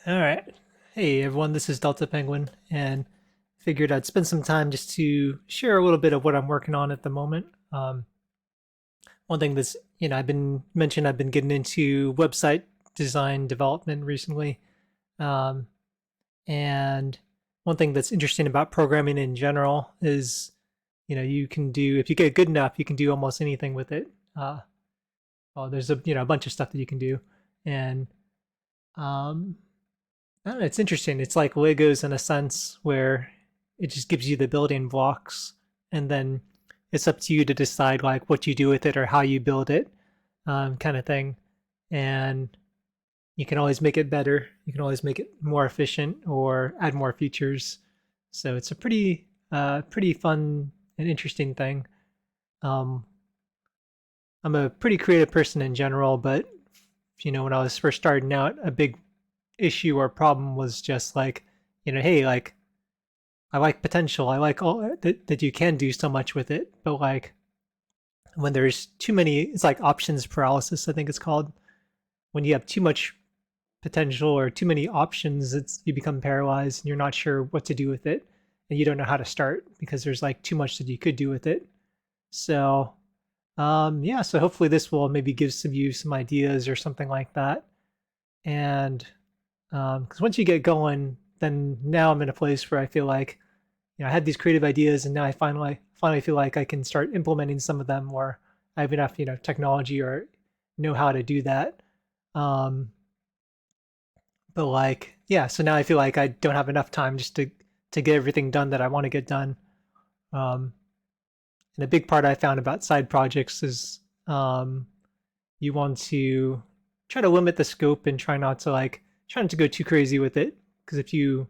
All right. Hey everyone, this is Delta Penguin, and figured I'd spend some time just to share a little bit of what I'm working on at the moment. One thing that's, I've been getting into website design development recently. Um, and one thing that's interesting about programming in general is, you can do, if you get good enough, you can do almost anything with it. There's a bunch of stuff that you can do. And, um, I don't know, it's interesting. It's like Legos in a sense where it just gives you the building blocks and then it's up to you to decide like what you do with it or how you build it, kind of thing. And you can always make it better. You can always make it more efficient or add more features. So it's a pretty fun and interesting thing. Um, I'm a pretty creative person in general, but when I was first starting out, a big issue or problem was just like, hey, like I like potential. I like all that you can do so much with it, but like when there's too many, it's like options paralysis, I think it's called. When you have too much potential or too many options, it's you become paralyzed and you're not sure what to do with it, and you don't know how to start because there's like too much that you could do with it. So, yeah. So hopefully this will maybe give some ideas or something like that. And because once you get going, then now I'm in a place where I feel like I had these creative ideas, and now I finally feel like I can start implementing some of them, or I have enough technology or know how to do that. Um, but like yeah, so now I feel like I don't have enough time just to get everything done that I want to get done. Um, and a big part I found about side projects is you want to try to limit the scope and try not to go too crazy with it, because if you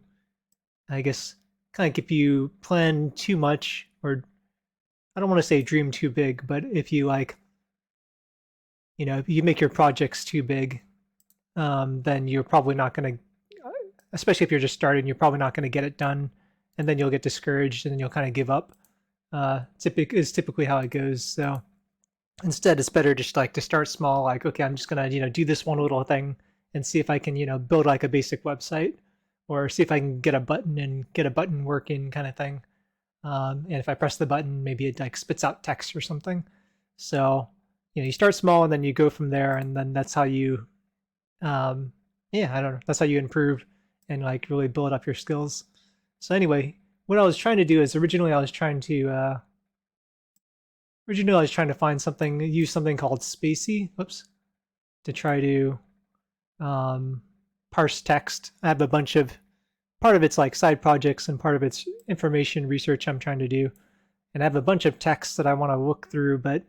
I guess kind of if you plan too much, or I don't want to say dream too big, but if you if you make your projects too big, then you're probably not going to, especially if you're just starting, you're probably not going to get it done, and then you'll get discouraged and then you'll kind of give up. Is typically how it goes. So instead, it's better just like to start small. Like, okay, I'm just gonna do this one little thing and see if I can build like a basic website, or see if I can get a button working kind of thing. And if I press the button, maybe it like spits out text or something. So you start small and then you go from there, and then that's how you, yeah, I don't know, that's how you improve and like really build up your skills. So anyway, what I was trying to do is originally I was trying to find something, use something called Spacy, whoops, to try to um, parse text. I have a bunch of part of it's like side projects and part of it's information research I'm trying to do, and I have a bunch of texts that I want to look through, but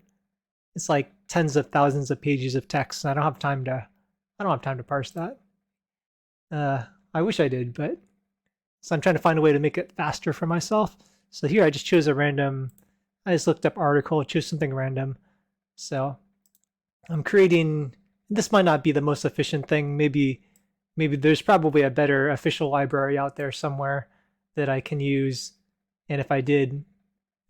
it's like tens of thousands of pages of text, and I don't have time to parse that. Uh, I wish I did, but so I'm trying to find a way to make it faster for myself. So here I just chose a random. I just looked up article, chose something random. So I'm creating. This might not be the most efficient thing. Maybe there's probably a better official library out there somewhere that I can use. And if I did,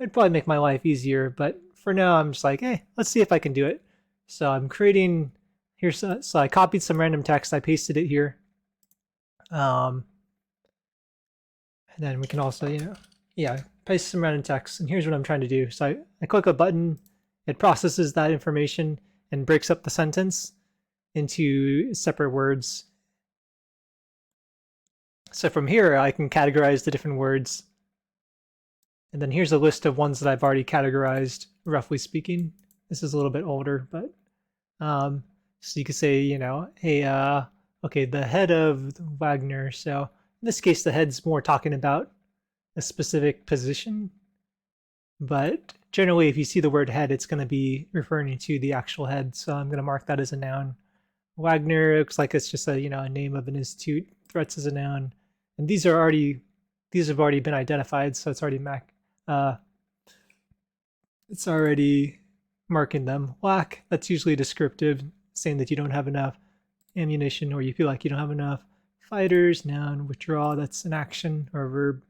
it'd probably make my life easier. But for now, I'm just like, hey, let's see if I can do it. So I'm creating here. So I copied some random text. I pasted it here. Um, and then we can also, yeah, paste some random text. And here's what I'm trying to do. So I click a button. It processes that information and breaks up the sentence into separate words. So from here, I can categorize the different words. And then here's a list of ones that I've already categorized, roughly speaking. This is a little bit older, but so you could say, hey, okay, the head of Wagner. So in this case, the head's more talking about a specific position, but generally, if you see the word head, it's going to be referring to the actual head. So I'm going to mark that as a noun. Wagner looks like it's just a name of an institute. Threats is a noun, and these have already been identified, so uh, it's already marking them. Lack, that's usually descriptive, saying that you don't have enough ammunition or you feel like you don't have enough. Fighters, noun. Withdraw, that's an action or a verb.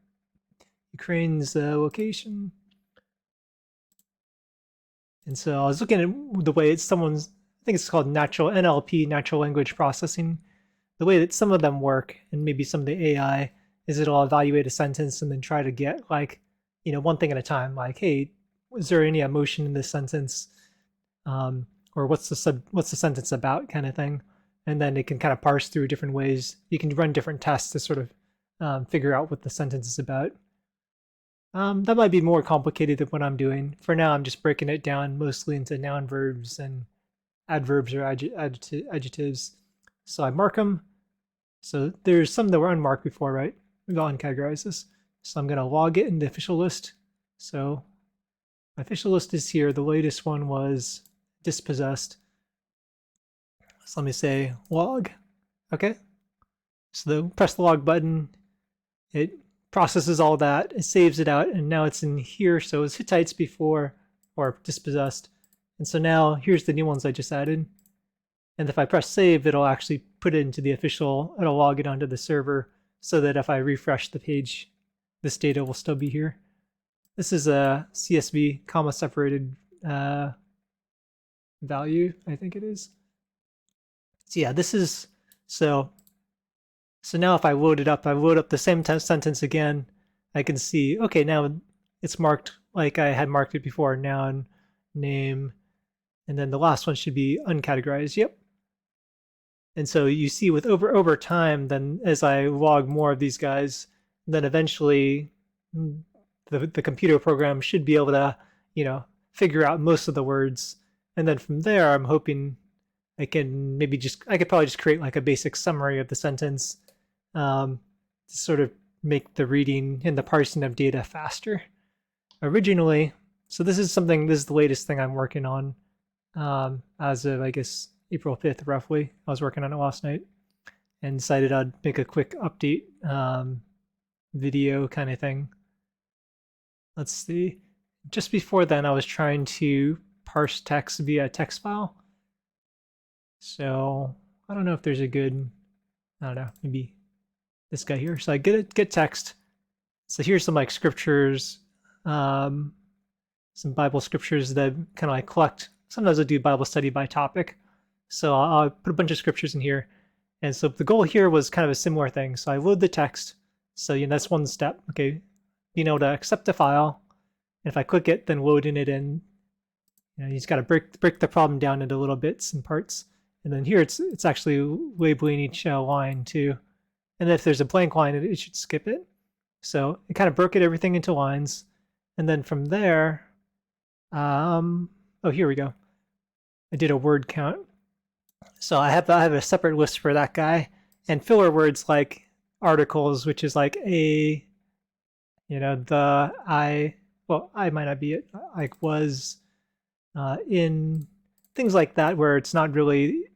Ukraine's location. And so I was looking at the way I think it's called natural NLP, natural language processing. the way that some of them work, and maybe some of the AI, is it'll evaluate a sentence and then try to get like, one thing at a time. Like, hey, is there any emotion in this sentence? Or what's the sentence about, kind of thing. And then it can kind of parse through different ways. You can run different tests to sort of figure out what the sentence is about. That might be more complicated than what I'm doing. For now, I'm just breaking it down mostly into noun verbs and adverbs or adjectives. So I mark them. So there's some that were unmarked before, right? We've all uncategorized this. So I'm going to log it in the official list. So my official list is here. The latest one was dispossessed. So let me say log. Okay. So press the log button. It processes all that, it saves it out, and now it's in here. So it was Hittites before, or dispossessed. And so now here's the new ones I just added. And if I press save, it'll actually put it into the official, it'll log it onto the server so that if I refresh the page, this data will still be here. This is a CSV, comma separated value, I think it is. So yeah, this is, so now if I load it up, I load up the same sentence again, I can see, okay, now it's marked like I had marked it before, noun, name, and then the last one should be uncategorized. Yep. And so you see with over time, then as I log more of these guys, then eventually the computer program should be able to, figure out most of the words. And then from there, I'm hoping I could probably just create like a basic summary of the sentence to sort of make the reading and the parsing of data faster. Originally, so this is the latest thing I'm working on as of, I guess, April 5th, roughly. I was working on it last night and decided I'd make a quick update video kind of thing. Let's see. Just before then, I was trying to parse text via text file. So I don't know if there's a good, I don't know, maybe this guy here. So I get text. So here's some like scriptures, some Bible scriptures that kind of like collect. Sometimes I do Bible study by topic. So I'll put a bunch of scriptures in here. And so the goal here was kind of a similar thing. So I load the text. So that's one step. Okay, being able to accept the file. And if I click it, then loading it in. You just got to break the problem down into little bits and parts. And then here it's actually labeling each line too. And if there's a blank line, it should skip it. So it kind of broke everything into lines. And then from there, oh, here we go. I did a word count. So I have a separate list for that guy, and filler words like articles, which is like I might not be it, like was, in, things like that, where it's not really,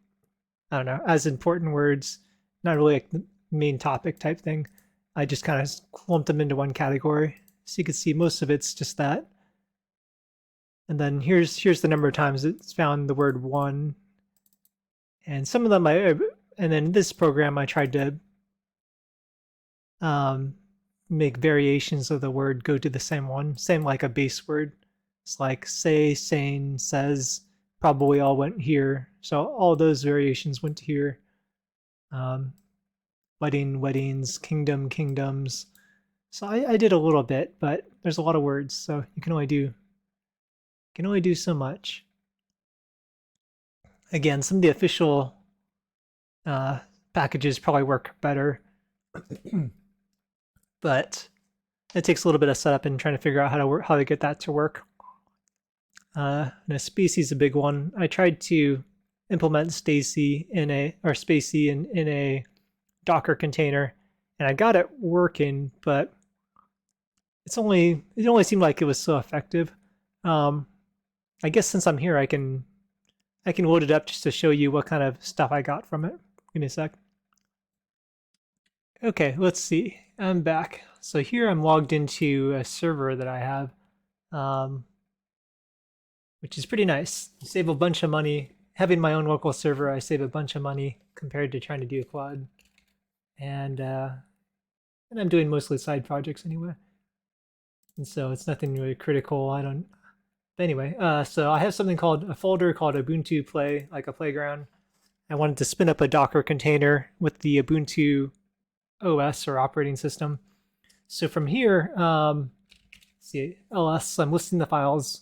I don't know, as important words, not really like the main topic type thing. I just kind of clumped them into one category. So you can see most of it's just that. And then here's the number of times it's found the word one. And some of them and then in this program I tried to make variations of the word go to the same one, same like a base word. It's like say, saying, says, probably all went here. So all those variations went to here. Wedding, weddings, kingdom, kingdoms. So I did a little bit, but there's a lot of words, so you can only do so much. Again, some of the official packages probably work better, but it takes a little bit of setup and trying to figure out how to get that to work. And a Spacy is a big one. I tried to implement Spacy in a Docker container, and I got it working, but it only seemed like it was so effective. I guess since I'm here, I can load it up just to show you what kind of stuff I got from it. Give me a sec. Okay, let's see. I'm back. So here I'm logged into a server that I have, which is pretty nice. You save a bunch of money. Having my own local server, I save a bunch of money compared to trying to do a quad. And I'm doing mostly side projects anyway. And so it's nothing really critical. But anyway, so I have something called a folder called Ubuntu Play, like a playground. I wanted to spin up a Docker container with the Ubuntu OS or operating system. So from here, let's see, ls, I'm listing the files,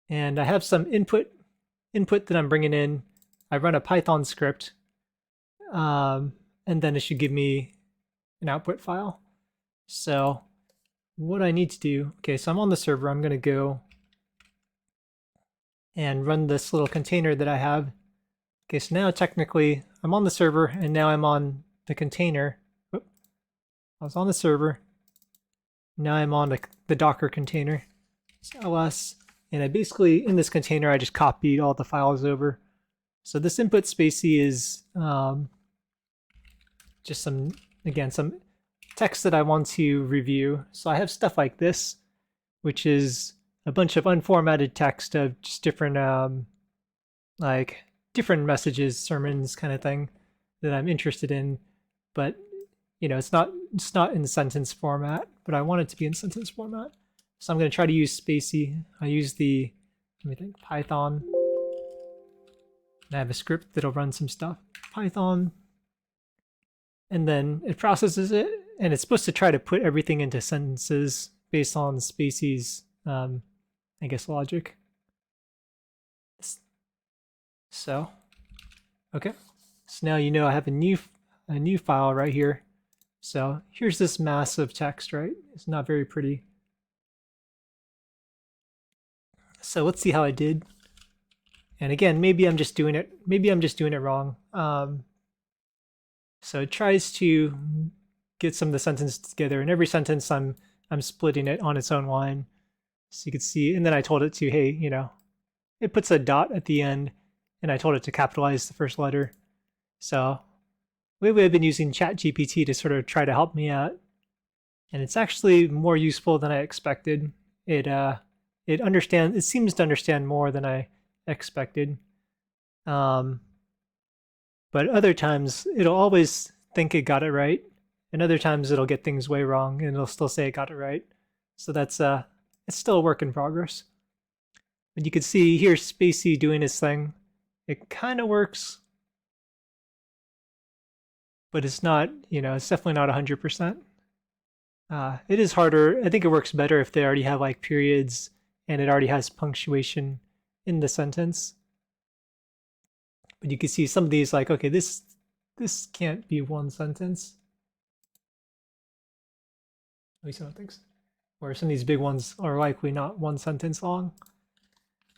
and I have some input that I'm bringing in. I run a Python script, and then it should give me an output file. So what I need to do, okay, so I'm on the server. I'm going to go and run this little container that I have. Okay, so now technically I'm on the server, and now I'm on the container. Oop. I was on the server. Now I'm on the Docker container. It's ls, and I basically, in this container, I just copied all the files over. So this input Spacy is just some text that I want to review. So I have stuff like this, which is a bunch of unformatted text of just different like different messages, sermons kind of thing that I'm interested in. But it's not in sentence format, but I want it to be in sentence format. So I'm going to try to use Spacy. I use the, let me think, Python. And I have a script that'll run some stuff. Python. And then it processes it, and it's supposed to try to put everything into sentences based on Spacy's, I guess, logic. So, okay. So now I have a new file right here. So here's this mass of text, right? It's not very pretty. So let's see how I did. And again, maybe I'm just doing it wrong. So it tries to get some of the sentences together, and every sentence I'm splitting it on its own line. So you can see, and then I told it to, hey, it puts a dot at the end, and I told it to capitalize the first letter. So lately I've been using ChatGPT to sort of try to help me out, and it's actually more useful than I expected. It seems to understand more than I expected. But other times it'll always think it got it right, and other times it'll get things way wrong, and it'll still say it got it right. So that's it's still a work in progress. But you can see here's Spacy doing his thing. It kind of works, but it's not, it's definitely not 100%. It is harder. I think it works better if they already have like periods and it already has punctuation in the sentence. But you can see some of these like, okay, this can't be one sentence. At least I don't think so. Where some of these big ones are likely not one sentence long.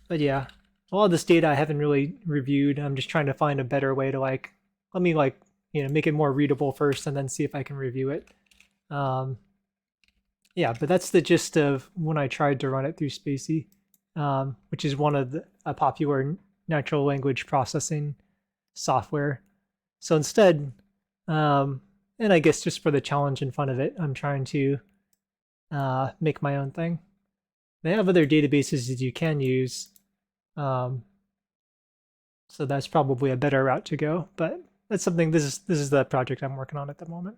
But yeah, a lot of this data I haven't really reviewed. I'm just trying to find a better way to let me make it more readable first and then see if I can review it. Yeah, but that's the gist of when I tried to run it through Spacy, which is one of a popular natural language processing software. So instead, and I guess just for the challenge and fun of it, I'm trying to make my own thing. They have other databases that you can use, so that's probably a better route to go. But that's something. This is the project I'm working on at the moment.